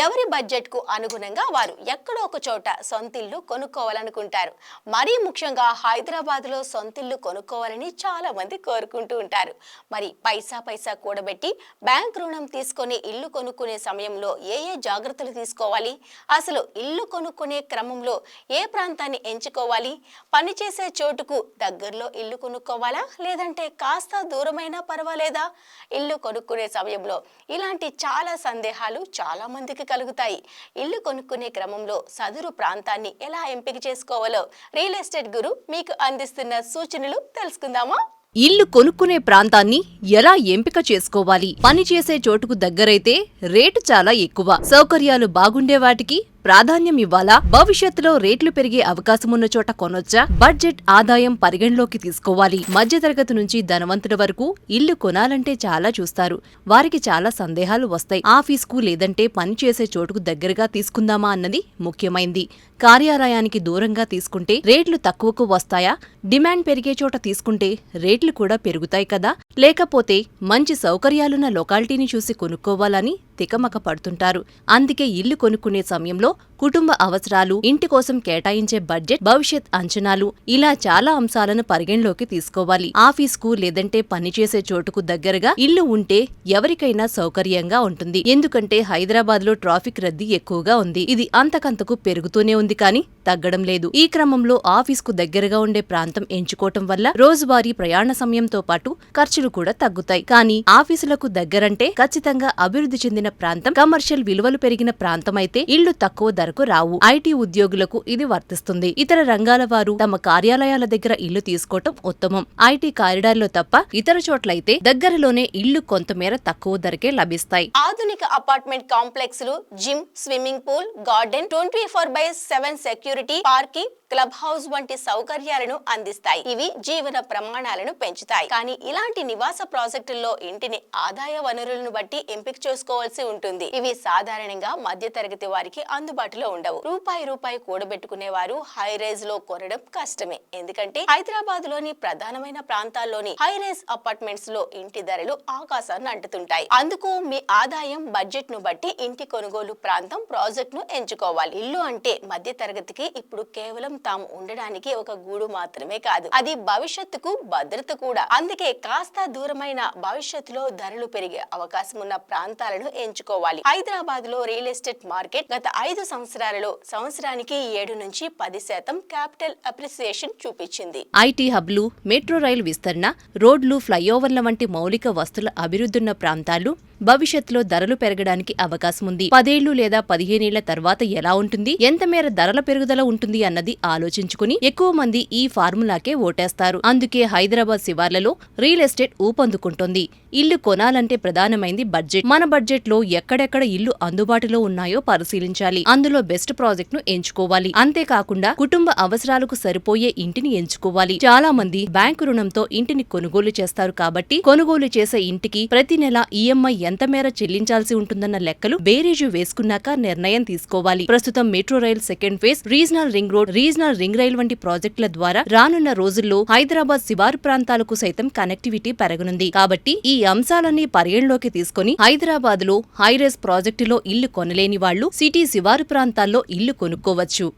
ఎవరి బడ్జెట్ కు అనుగుణంగా వారు ఎక్కడో ఒక చోట సొంతిల్లు కొనుక్కోవాలనుకుంటారు. మరీ ముఖ్యంగా హైదరాబాద్ లో సొంతిల్లు కొనుక్కోవాలని చాలా మంది కోరుకుంటూ ఉంటారు. మరి పైసా కూడబెట్టి బ్యాంక్ రుణం తీసుకొని ఇల్లు కొనుక్కునే సమయంలో ఏ జాగ్రత్తలు తీసుకోవాలి, అసలు ఇల్లు కొనుక్కునే క్రమంలో ఏ ప్రాంతాన్ని ఎంచుకోవాలి, పనిచేసే చోటుకు దగ్గరలో ఇల్లు కొనుక్కోవాలా లేదంటే కాస్త దూరమైనా పర్వాలేదా, ఇల్లు కొనుక్కునే సమయంలో ఇలాంటి చాలా సందేహాలు చాలా మందికి కలుగుతాయి. ఇల్లు కొనుక్కునే క్రమంలో సదరు ప్రాంతాన్ని ఎలా ఎంపిక చేసుకోవాలో రియల్ ఎస్టేట్ గురు మీకు అందిస్తున్న సూచనలు తెలుసుకుందామా? ఇల్లు కొనుక్కునే ప్రాంతాన్ని ఎలా ఎంపిక చేసుకోవాలి? పనిచేసే చోటుకు దగ్గరైతే రేటు చాలా ఎక్కువ, సౌకర్యాలు బాగుండే వాటికి ప్రాధాన్యం ఇవ్వాలా? భవిష్యత్తులో రేట్లు పెరిగే అవకాశమున్న చోట కొనొచ్చా? బడ్జెట్ ఆదాయం పరిగణలోకి తీసుకోవాలి. మధ్యతరగతి నుంచి ధనవంతుల వరకు ఇల్లు కొనాలంటే చాలా చూస్తారు. వారికి చాలా సందేహాలు వస్తాయి. ఆఫీస్కు లేదంటే పనిచేసే చోటుకు దగ్గరగా తీసుకుందామా అన్నది ముఖ్యమైంది. కార్యాలయానికి దూరంగా తీసుకుంటే రేట్లు తక్కువకు వస్తాయా? డిమాండ్ పెరిగే చోట తీసుకుంటే రేట్లు కూడా పెరుగుతాయి కదా? లేకపోతే మంచి సౌకర్యాలున్న లొకాలిటీని చూసి కొనుక్కోవాలని తికమక పడుతుంటారు. అందుకే ఇల్లు కొనుక్కునే సమయంలో కుటుంబ అవసరాలు, ఇంటి కోసం కేటాయించే బడ్జెట్, భవిష్యత్ అంచనాలు ఇలా చాలా అంశాలను పరిగణలోకి తీసుకోవాలి. ఆఫీస్కు లేదంటే పనిచేసే చోటుకు దగ్గరగా ఇల్లు ఉంటే ఎవరికైనా సౌకర్యంగా ఉంటుంది. ఎందుకంటే హైదరాబాద్ లో ట్రాఫిక్ రద్దీ ఎక్కువగా ఉంది. ఇది అంతకంతకు పెరుగుతూనే ఉంది కానీ తగ్గడం లేదు. ఈ క్రమంలో ఆఫీస్కు దగ్గరగా ఉండే ప్రాంతం ఎంచుకోవటం వల్ల రోజువారీ ప్రయాణ సమయంతో పాటు ఖర్చులు కూడా తగ్గుతాయి. కానీ ఆఫీసులకు దగ్గరంటే ఖచ్చితంగా అభివృద్ధి చెందిన ప్రాంతం, కమర్షియల్ విలువలు పెరిగిన ప్రాంతం అయితే ఇళ్లు తక్కువ ధరకు రావు. ఐటీ ఉద్యోగులకు ఇది వర్తిస్తుంది. ఇతర రంగాల వారు తమ కార్యాలయాల దగ్గర ఇల్లు తీసుకోవటం ఉత్తమం. ఐటీ కారిడార్లో తప్ప ఇతర చోట్లయితే దగ్గరలోనే ఇళ్లు కొంతమేర తక్కువ ధరకే లభిస్తాయి. ఆధునిక అపార్ట్మెంట్ కాంప్లెక్స్లు, gym, swimming pool, garden, 24/7 security, parking, club house వంటి సౌకర్యాలను అందిస్తాయి. ఇవి జీవన ప్రమాణాలను పెంచుతాయి. కానీ ఇలాంటి నివాస ప్రాజెక్టుల్లో ఇంటిని ఆదాయ వనరులను బట్టి ఎంపిక చేసుకోవాల్సి ఉంటుంది. ఇవి సాధారణంగా మధ్య తరగతి వారికి అందుబాటులో ఉండవు. రూపాయి కూడబెట్టుకునే వారు హై రైజ్ లో కొనడం కష్టమే. ఎందుకంటే హైదరాబాద్ లోని ప్రధానమైన ప్రాంతాల్లోని హై రైజ్ అపార్ట్మెంట్స్ లో ఇంటి ధరలు ఆకాశాన్ని అంటుతుంటాయి. అందుకు మీ ఆదాయం, బడ్జెట్ ను బట్టి ఇంటి కొనుగోలు ప్రాంతం, ప్రాజెక్ట్ ను ఎంచుకోవాలి. ఇల్లు అంటే మధ్య తరగతికి ఇప్పుడు కేవలం తాము ఉండడానికి ఒక గూడు మాత్రమే కాదు, అది భవిష్యత్తుకు భద్రత కూడా. అందుకే కాస్త దూరమైన, భవిష్యత్తులో ధరలు పెరిగే అవకాశం ఉన్న ప్రాంతాలను ఎంచుకోవాలి. హైదరాబాద్ లో రియల్ ఎస్టేట్ మార్కెట్ గత 5 సంవత్సరాలలో సంవత్సరానికి 7 నుంచి 10% క్యాపిటల్ అప్రిసియేషన్ చూపించింది. ఐటీ హబ్లు, మెట్రో రైలు విస్తరణ, రోడ్లు, ఫ్లైఓవర్ల వంటి మౌలిక వస్తుల అభివృద్ధున్న ప్రాంతాలు భవిష్యత్తులో ధరలు పెరగడానికి అవకాశముంది. 10 ఏళ్లు లేదా 15 ఏళ్ల తర్వాత ఎలా ఉంటుంది, ఎంత మేర ధరల పెరుగుదల ఉంటుంది అన్నది ఆలోచించుకుని ఎక్కువ మంది ఈ ఫార్ములాకే ఓటేస్తారు. అందుకే హైదరాబాద్ శివార్లలో రియల్ ఎస్టేట్ ఊపందుకుంటోంది. ఇల్లు కొనాలంటే ప్రధానమైంది బడ్జెట్. మన బడ్జెట్ లో ఎక్కడెక్కడ ఇల్లు అందుబాటులో ఉన్నాయో పరిశీలించాలి. అందులో బెస్ట్ ప్రాజెక్ట్ ను ఎంచుకోవాలి. అంతేకాకుండా కుటుంబ అవసరాలకు సరిపోయే ఇంటిని ఎంచుకోవాలి. చాలా మంది బ్యాంకు రుణంతో ఇంటిని కొనుగోలు చేస్తారు. కాబట్టి కొనుగోలు చేసే ఇంటికి ప్రతి నెల ఈఎంఐ ఎంత మేర చెల్లించాల్సి ఉంటుందన్న లెక్కలు బేరీజు వేసుకున్నాక నిర్ణయం తీసుకోవాలి. ప్రస్తుతం metro rail second phase, regional ring road, regional ring rail వంటి ప్రాజెక్టుల ద్వారా రానున్న రోజుల్లో హైదరాబాద్ శివారు ప్రాంతాలకు సైతం కనెక్టివిటీ పెరగనుంది. కాబట్టి ఈ అంశాలన్నీ పరిగణలోకి తీసుకుని హైదరాబాద్ లో హైరేస్ ప్రాజెక్టులో ఇల్లు కొనలేని వాళ్లు సిటీ శివారు ప్రాంతాల్లో ఇల్లు కొనుక్కోవచ్చు.